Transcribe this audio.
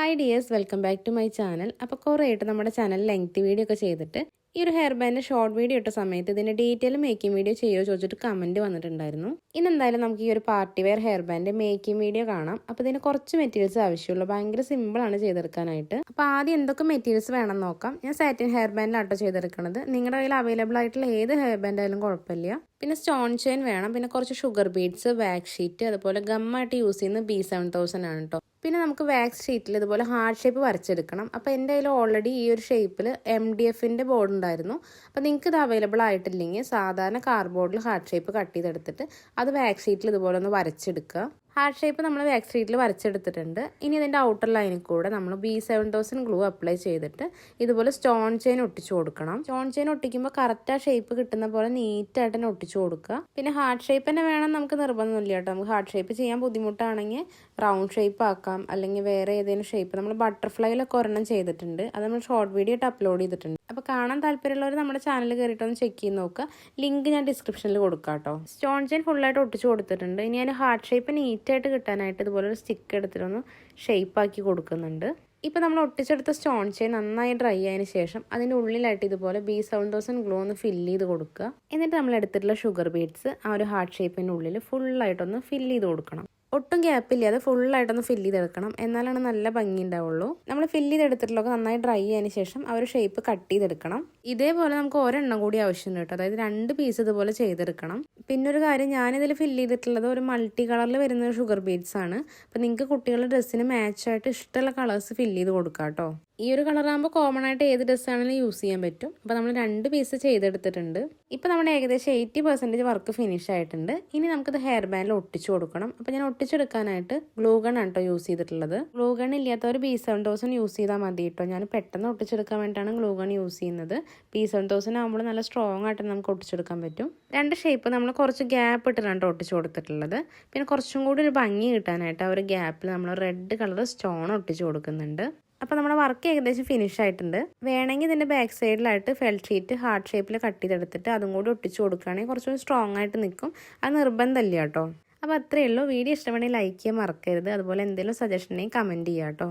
Hi dears, welcome back to my channel. അപ്പോൾ കുറേ ആയിട്ട് നമ്മുടെ ചാനൽ ലെങ്ത് വീഡിയോ ഒക്കെ ചെയ്തിട്ട് ഈ ഒരു ഹെയർ ബാൻഡ് ഷോർട്ട് വീഡിയോ ഇട്ട സമയത്ത് ഇതിൻ്റെ ഡീറ്റെയിൽ മേക്കിംഗ് വീഡിയോ ചെയ്യുമോ ചോദിച്ചിട്ട് കമൻറ്റ് വന്നിട്ടുണ്ടായിരുന്നു. ഇനി എന്തായാലും നമുക്ക് ഈ ഒരു party wear hair band making video കാണാം. അപ്പോൾ ഇതിന് കുറച്ച് മെറ്റീരിയൽസ് ആവശ്യമുള്ളൂ. ഭയങ്കര സിമ്പിളാണ് ചെയ്തെടുക്കാനായിട്ട്. അപ്പോൾ ആദ്യം എന്തൊക്കെ മെറ്റീരിയൽസ് വേണം നോക്കാം. ഞാൻ സാറ്റിൻ ഹെയർ ബാൻഡിലാട്ടോ ചെയ്തെടുക്കുന്നത്. നിങ്ങളുടെ കയ്യിൽ അവൈലബിൾ ആയിട്ടുള്ള ഏത് ഹെയർ ബാൻഡ് ആയാലും കുഴപ്പമില്ല. പിന്നെ സ്റ്റോൺ ചെയിൻ വേണം, പിന്നെ കുറച്ച് ഷുഗർ ബീഡ്സ്, വാക്സ് ഷീറ്റ്, അതുപോലെ ഗമ്മായിട്ട് യൂസ് ചെയ്യുന്ന B7000 ആണ് കേട്ടോ. പിന്നെ നമുക്ക് വാക്സ് ഷീറ്റിൽ ഇതുപോലെ ഹാർട്ട് ഷേപ്പ് വരച്ചെടുക്കണം. അപ്പോൾ എൻ്റെ കയ്യിൽ ഓൾറെഡി ഈ ഒരു ഷേപ്പിൽ MDFൻ്റെ ബോർഡ് ഉണ്ടായിരുന്നു. അപ്പോൾ നിങ്ങൾക്ക് ഇത് അവൈലബിൾ ആയിട്ടില്ലെങ്കിൽ സാധാരണ കാർഡ്ബോർഡിൽ ഹാർട്ട് ഷേപ്പ് കട്ട് ചെയ്തെടുത്തിട്ട് അത് വാക്സ് ഷീറ്റിൽ ഇതുപോലെ ഒന്ന് വരച്ചെടുക്കുക. ഹാർട്ട് ഷേപ്പ് നമ്മൾ വാക്സ് ഷീറ്റിൽ വരച്ചെടുത്തിട്ടുണ്ട്. ഇനി ഇതിൻ്റെ ഔട്ടർ ലൈനിൽ കൂടെ നമ്മൾ B7000 ഗ്ലൂ അപ്ലൈ ചെയ്തിട്ട് ഇതുപോലെ സ്റ്റോൺ ചെയിൻ ഒട്ടിച്ചു കൊടുക്കണം. സ്റ്റോൺ ചെയിൻ ഒട്ടിക്കുമ്പോൾ കറക്റ്റ് ആ ഷേപ്പ് കിട്ടുന്ന പോലെ നീറ്റായിട്ട് തന്നെ ഒട്ടിച്ചു കൊടുക്കുക. പിന്നെ ഹാർട്ട് ഷേപ്പ് തന്നെ വേണം നമുക്ക് നിർബന്ധമൊന്നുമില്ല കേട്ടോ. നമുക്ക് ഹാർട്ട് ഷേപ്പ് ചെയ്യാൻ ബുദ്ധിമുട്ടാണെങ്കിൽ റൗണ്ട് ഷേപ്പ് ആക്കാം, അല്ലെങ്കിൽ വേറെ ഏതെങ്കിലും ഷേപ്പ്. നമ്മൾ ബട്ടർഫ്ലൈയിലൊക്കെ ഒരെണ്ണം ചെയ്തിട്ടുണ്ട്, അത് നമ്മൾ ഷോർട്ട് വീഡിയോ ആയിട്ട് അപ്ലോഡ് ചെയ്തിട്ടുണ്ട്. അപ്പോൾ കാണാൻ താല്പര്യമുള്ളവർ നമ്മുടെ ചാനൽ കയറിയിട്ടൊന്ന് ചെക്ക് ചെയ്ത് നോക്കുക. ലിങ്ക് ഞാൻ ഡിസ്ക്രിപ്ഷനിൽ കൊടുക്കാം കേട്ടോ. സ്റ്റോൺ ചെയിൻ ഫുള്ളായിട്ട് ഒട്ടിച്ചു കൊടുത്തിട്ടുണ്ട്. ഇനി ഞാൻ ഹാർട്ട് ഷേപ്പ് നീറ്റായിട്ട് കിട്ടാനായിട്ട് ഇതുപോലെ ഒരു സ്റ്റിക്ക് എടുത്തിട്ടൊന്ന് ഷേപ്പാക്കി കൊടുക്കുന്നുണ്ട്. ഇപ്പോൾ നമ്മൾ ഒട്ടിച്ചെടുത്ത സ്റ്റോൺ ചെയിൻ നന്നായി ഡ്രൈ ആയതിനു ശേഷം അതിൻ്റെ ഉള്ളിലായിട്ട് ഇതുപോലെ B7000 ഗ്ലൂ ഒന്ന് ഫില്ല് ചെയ്ത് കൊടുക്കുക. എന്നിട്ട് നമ്മൾ എടുത്തിട്ടുള്ള ഷുഗർ ബീഡ്സ് ആ ഒരു ഹാർട്ട് ഷേപ്പിൻ്റെ ഉള്ളിൽ ഫുള്ളായിട്ടൊന്ന് ഫില്ല് ചെയ്ത് കൊടുക്കണം. ഒട്ടും ഗ്യാപ്പില്ലാതെ ഫുള്ളായിട്ടൊന്ന് ഫില്ല് ചെയ്തെടുക്കണം, എന്നാലാണ് നല്ല ഭംഗി ഉണ്ടാവുള്ളൂ. നമ്മൾ ഫില്ല് ചെയ്തെടുത്തിട്ടുള്ളതൊക്കെ നന്നായി ഡ്രൈ ആയതിനു ശേഷം ആ ഒരു ഷേപ്പ് കട്ട് ചെയ്തെടുക്കണം. ഇതേപോലെ നമുക്ക് ഒരെണ്ണം കൂടി ആവശ്യമുണ്ട് കേട്ടോ, അതായത് 2 പീസ് ഇതുപോലെ ചെയ്തെടുക്കണം. പിന്നെ ഒരു കാര്യം, ഞാനിതിൽ ഫില്ല് ചെയ്തിട്ടുള്ളത് ഒരു മൾട്ടി കളറിൽ വരുന്ന ഷുഗർ ബീഡ്സ് ആണ്. അപ്പോൾ നിങ്ങൾക്ക് കുട്ടികളുടെ ഡ്രസ്സിന് മാച്ചായിട്ട് ഇഷ്ടമുള്ള കളേഴ്സ് ഫില്ല് ചെയ്ത് കൊടുക്കാം കേട്ടോ. ഈ ഒരു കളറാകുമ്പോൾ കോമൺ ആയിട്ട് ഏത് ഡ്രസ്സാണെങ്കിലും യൂസ് ചെയ്യാൻ പറ്റും. അപ്പോൾ നമ്മൾ 2 പീസ് ചെയ്തെടുത്തിട്ടുണ്ട്. ഇപ്പോൾ നമ്മുടെ ഏകദേശം 80% വർക്ക് ഫിനിഷ് ആയിട്ടുണ്ട്. ഇനി നമുക്കിത് ഹെയർ ബാൻഡിൽ ഒട്ടിച്ചു കൊടുക്കണം. അപ്പോൾ ഞാൻ ഒട്ടിച്ചെടുക്കാനായിട്ട് ഗ്ലൂ ഗൺ ആണ് കേട്ടോ യൂസ് ചെയ്തിട്ടുള്ളത്. ഗ്ലൂ ഗൺ ഇല്ലാത്തവർ B7000 യൂസ് ചെയ്താൽ മതി കേട്ടോ. ഞാൻ പെട്ടെന്ന് ഒട്ടിച്ചെടുക്കാൻ വേണ്ടിയിട്ടാണ് ഗ്ലൂ ഗൺ യൂസ് ചെയ്യുന്നത്. B7000 ആകുമ്പോൾ നല്ല സ്ട്രോങ് ആയിട്ട് നമുക്ക് ഒട്ടിച്ചെടുക്കാൻ പറ്റും. 2 ഷേപ്പ് നമ്മൾ കുറച്ച് ഗ്യാപ്പ് ഇട്ടിട്ടാണ് ഒട്ടിച്ചു കൊടുത്തിട്ടുള്ളത്. പിന്നെ കുറച്ചും കൂടി ഒരു ഭംഗി കിട്ടാനായിട്ട് ആ ഒരു ഗ്യാപ്പിൽ നമ്മൾ റെഡ് കളർ സ്റ്റോൺ ഒട്ടിച്ചു കൊടുക്കുന്നുണ്ട്. അപ്പോൾ നമ്മുടെ വർക്ക് ഏകദേശം ഫിനിഷ് ആയിട്ടുണ്ട്. വേണമെങ്കിൽ ഇതിൻ്റെ ബാക്ക് സൈഡിലായിട്ട് ഫെൽറ്റ് ഷീറ്റ് ഹാർട്ട് ഷേപ്പിൽ കട്ട് ചെയ്തെടുത്തിട്ട് അതും കൂടി ഒട്ടിച്ചു കൊടുക്കുകയാണെങ്കിൽ കുറച്ചുകൂടി സ്ട്രോങ് ആയിട്ട് നിൽക്കും. അത് നിർബന്ധമില്ല കേട്ടോ. അപ്പോൾ അത്രയേ ഉള്ളൂ. വീഡിയോ ഇഷ്ടമാണെങ്കിൽ ലൈക്ക് ചെയ്യാൻ മറക്കരുത്. അതുപോലെ എന്തെങ്കിലും സജഷൻ ഉണ്ടെങ്കിൽ കമൻറ്റ് ചെയ്യാം കേട്ടോ.